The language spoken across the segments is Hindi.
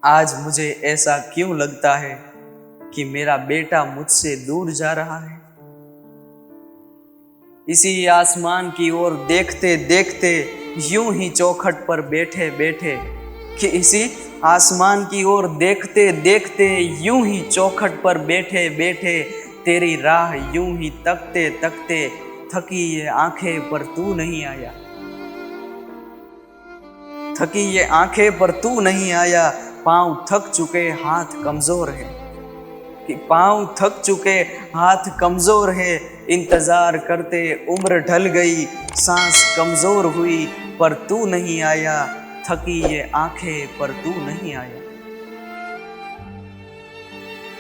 आज मुझे ऐसा क्यों लगता है कि मेरा बेटा मुझसे दूर जा रहा है। इसी आसमान की ओर देखते देखते यूं ही चौखट पर बैठे बैठे कि इसी आसमान की ओर देखते देखते यूं ही चौखट पर बैठे बैठे तेरी राह यूं ही तकते तकते थकी ये आंखें पर तू नहीं आया। थकी ये आंखें पर तू नहीं आया। पांव थक चुके हाथ कमजोर है कि पांव थक चुके हाथ कमजोर है। इंतजार करते उम्र ढल गई, सांस कमजोर हुई पर तू नहीं आया। थकी ये आंखें पर तू नहीं आया।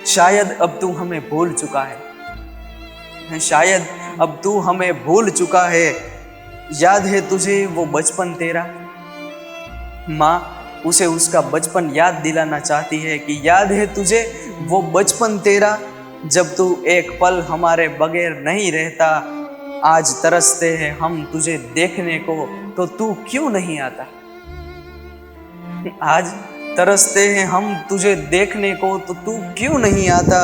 शायद अब तू हमें भूल चुका है, शायद अब तू हमें भूल चुका है। याद है तुझे वो बचपन तेरा। माँ उसे उसका बचपन याद दिलाना चाहती है कि याद है तुझे वो बचपन तेरा, जब तू एक पल हमारे बगैर नहीं रहता। आज तरसते हैं हम तुझे देखने को, तो तू क्यों नहीं आता। आज तरसते हैं हम तुझे देखने को, तो तू क्यों नहीं आता।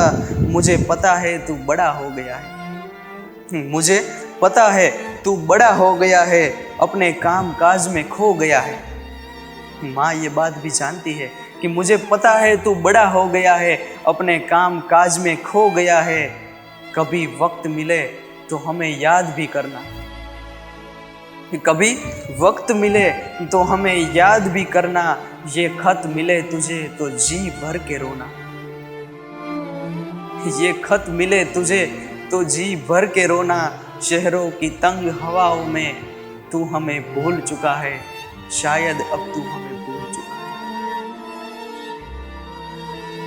मुझे पता है तू बड़ा हो गया है, मुझे पता है तू बड़ा हो गया है, अपने काम काज में खो गया है। माँ ये बात भी जानती है कि मुझे पता है तू बड़ा हो गया है, अपने काम काज में खो गया है। कभी वक्त मिले तो हमें याद भी करना, कभी वक्त मिले तो हमें याद भी करना। ये खत मिले तुझे तो जी भर के रोना, ये खत मिले तुझे तो जी भर के रोना। शहरों की तंग हवाओं में तू हमें भूल चुका है, शायद अब तू हमें भूल चुका है।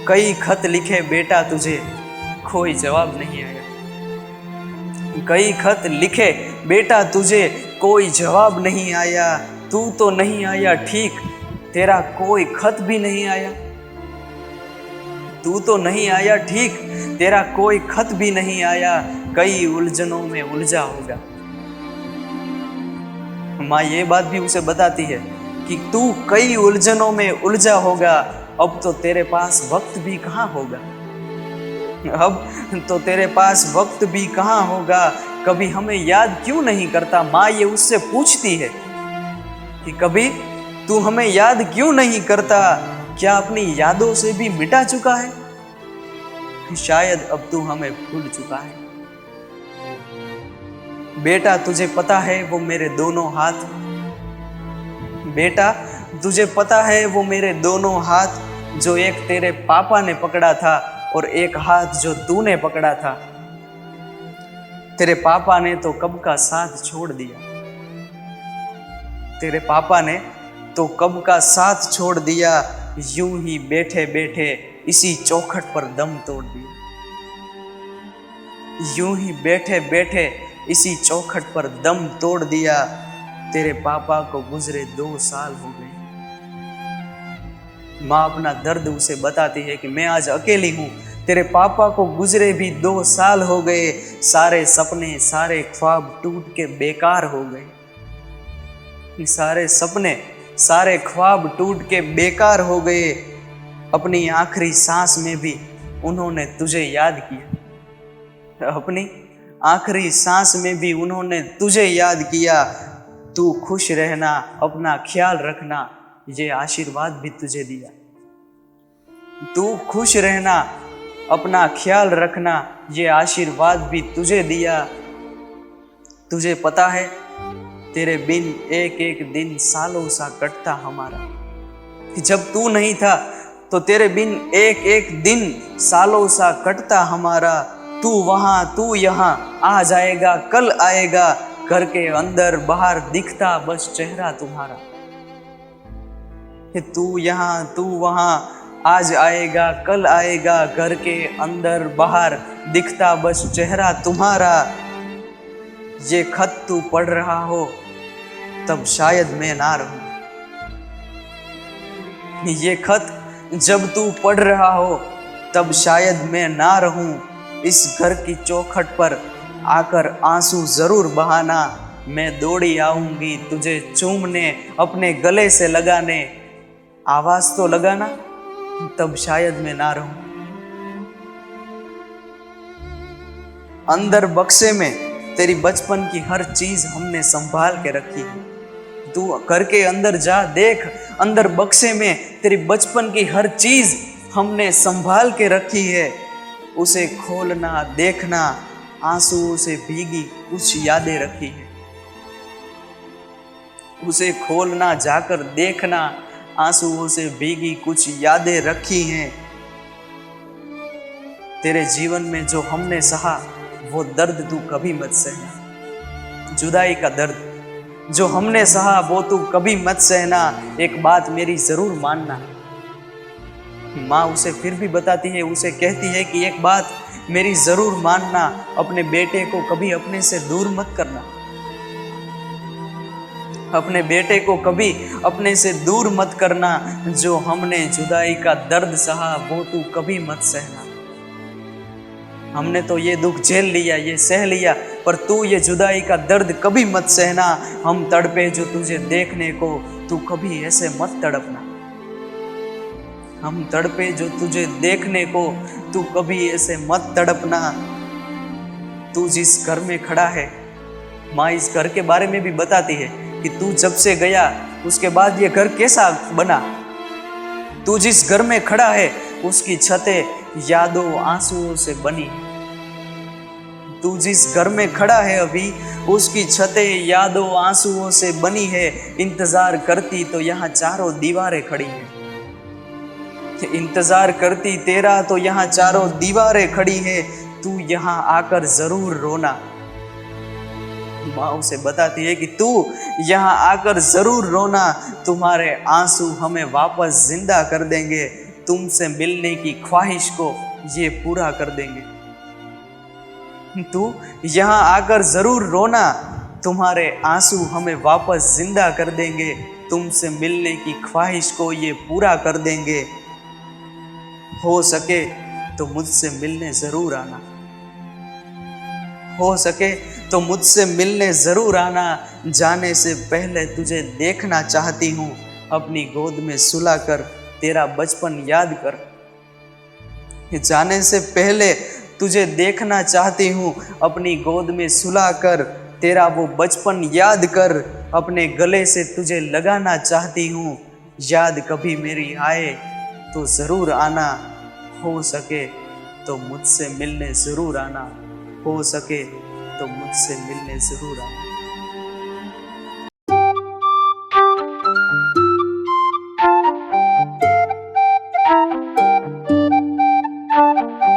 कई खत लिखे बेटा तुझे, कोई जवाब नहीं आया। कई खत लिखे बेटा तुझे, कोई जवाब नहीं आया। तू तो नहीं आया ठीक, तेरा कोई खत भी नहीं आया। तू तो नहीं आया ठीक, तेरा कोई खत भी नहीं आया। कई उलझनों में उलझा होगा। माँ ये बात भी उसे बताती है कि तू कई उलझनों में उलझा होगा। अब तो तेरे पास वक्त भी कहाँ होगा, अब तो तेरे पास वक्त भी कहाँ होगा। कभी हमें याद क्यों नहीं करता। माँ ये उससे पूछती है कि कभी तू हमें याद क्यों नहीं करता। क्या अपनी यादों से भी मिटा चुका है, शायद अब तू हमें भूल चुका है। बेटा तुझे पता है वो मेरे दोनों हाथ, बेटा तुझे पता है वो मेरे दोनों हाथ, जो एक तेरे पापा ने पकड़ा था और एक हाथ जो तूने पकड़ा था। तेरे पापा ने तो कब का साथ छोड़ दिया, तेरे पापा ने तो कब का साथ छोड़ दिया। यूं ही बैठे बैठे इसी चौखट पर दम तोड़ दिया। यूं ही बैठे बैठे इसी चौखट पर दम तोड़ दिया। तेरे पापा को गुजरे 2 साल हो गए। माँ अपना दर्द उसे बताती है कि मैं आज अकेली हूँ, तेरे पापा को गुजरे भी 2 साल हो गए। सारे सपने सारे ख्वाब टूट के बेकार हो गए। सारे सपने सारे ख्वाब टूट के बेकार हो गए। अपनी आखिरी सांस में भी उन्होंने तुझे याद किया, अपनी आखिरी सांस में भी उन्होंने तुझे याद किया। तू खुश रहना, अपना ख्याल रखना, ये आशीर्वाद भी तुझे दिया। तू खुश रहना, अपना ख्याल रखना, ये आशीर्वाद भी तुझे दिया। तुझे पता है तेरे बिन एक एक दिन सालों सा कटता हमारा। जब तू नहीं था तो तेरे बिन एक एक दिन सालों सा कटता हमारा। तू वहां तू यहाँ, आ जाएगा कल आएगा, घर के अंदर बाहर दिखता बस चेहरा तुम्हारा। तू यहाँ तू वहां, आज आएगा कल आएगा, घर के अंदर बाहर दिखता बस चेहरा तुम्हारा। ये खत तू पढ़ रहा हो तब शायद मैं ना रहूं। ये खत जब तू पढ़ रहा हो तब शायद मैं ना रहूं। इस घर की चौखट पर आकर आंसू जरूर बहाना। मैं दौड़ी आऊंगी तुझे चूमने, अपने गले से लगाने। आवाज तो लगाना, तब शायद मैं ना रहूं। अंदर बक्से में तेरी बचपन की हर चीज हमने संभाल के रखी है। तू घर के अंदर जा, देख, अंदर बक्से में तेरी बचपन की हर चीज हमने संभाल के रखी है। उसे खोलना, देखना, आंसुओं से भीगी कुछ यादें रखी है। उसे खोलना, जाकर देखना, आंसुओं से भीगी कुछ यादें रखी हैं। तेरे जीवन में जो हमने सहा वो दर्द तू कभी मत सहना। जुदाई का दर्द जो हमने सहा वो तू कभी मत सहना। एक बात मेरी जरूर मानना। माँ उसे फिर भी बताती है, उसे कहती है कि एक बात मेरी जरूर मानना, अपने बेटे को कभी अपने से दूर मत करना। अपने बेटे को कभी अपने से दूर मत करना। जो हमने जुदाई का दर्द सहा वो तू कभी मत सहना। हमने तो ये दुख झेल लिया, ये सह लिया, पर तू ये जुदाई का दर्द कभी मत सहना। हम तड़पे जो तुझे देखने को, तू कभी ऐसे मत तड़पना। हम तड़पे जो तुझे देखने को, तू कभी ऐसे मत तड़पना। तू जिस घर में खड़ा है, माँ इस घर के बारे में भी बताती है कि तू जब से गया उसके बाद ये घर कैसा बना। तू जिस घर में खड़ा है उसकी छतें यादों आंसुओं से बनी। तू जिस घर में खड़ा है अभी उसकी छतें यादों आंसुओं से बनी है। इंतजार करती तो यहाँ चारों दीवारें खड़ी हैं। इंतजार करती तेरा तो यहाँ चारों दीवारें खड़ी है। तू यहाँ आकर जरूर रोना। माँ उसे बताती है कि तू यहाँ आकर जरूर रोना। तुम्हारे आंसू हमें वापस जिंदा कर देंगे। तुमसे मिलने की ख्वाहिश को ये पूरा कर देंगे। तू यहाँ आकर जरूर रोना। तुम्हारे आंसू हमें वापस जिंदा कर देंगे। तुमसे मिलने की ख्वाहिश को ये पूरा कर देंगे। हो सके तो मुझसे मिलने जरूर आना। हो सके तो मुझसे मिलने जरूर आना। जाने से पहले तुझे देखना चाहती हूँ। अपनी गोद में सुलाकर तेरा बचपन याद कर। जाने से पहले तुझे देखना चाहती हूँ। अपनी गोद में सुलाकर तेरा वो बचपन याद कर। अपने गले से तुझे लगाना चाहती हूँ। याद कभी मेरी आए तो ज़रूर आना। हो सके तो मुझसे मिलने ज़रूर आना। हो सके तो मुझसे मिलने ज़रूर आना।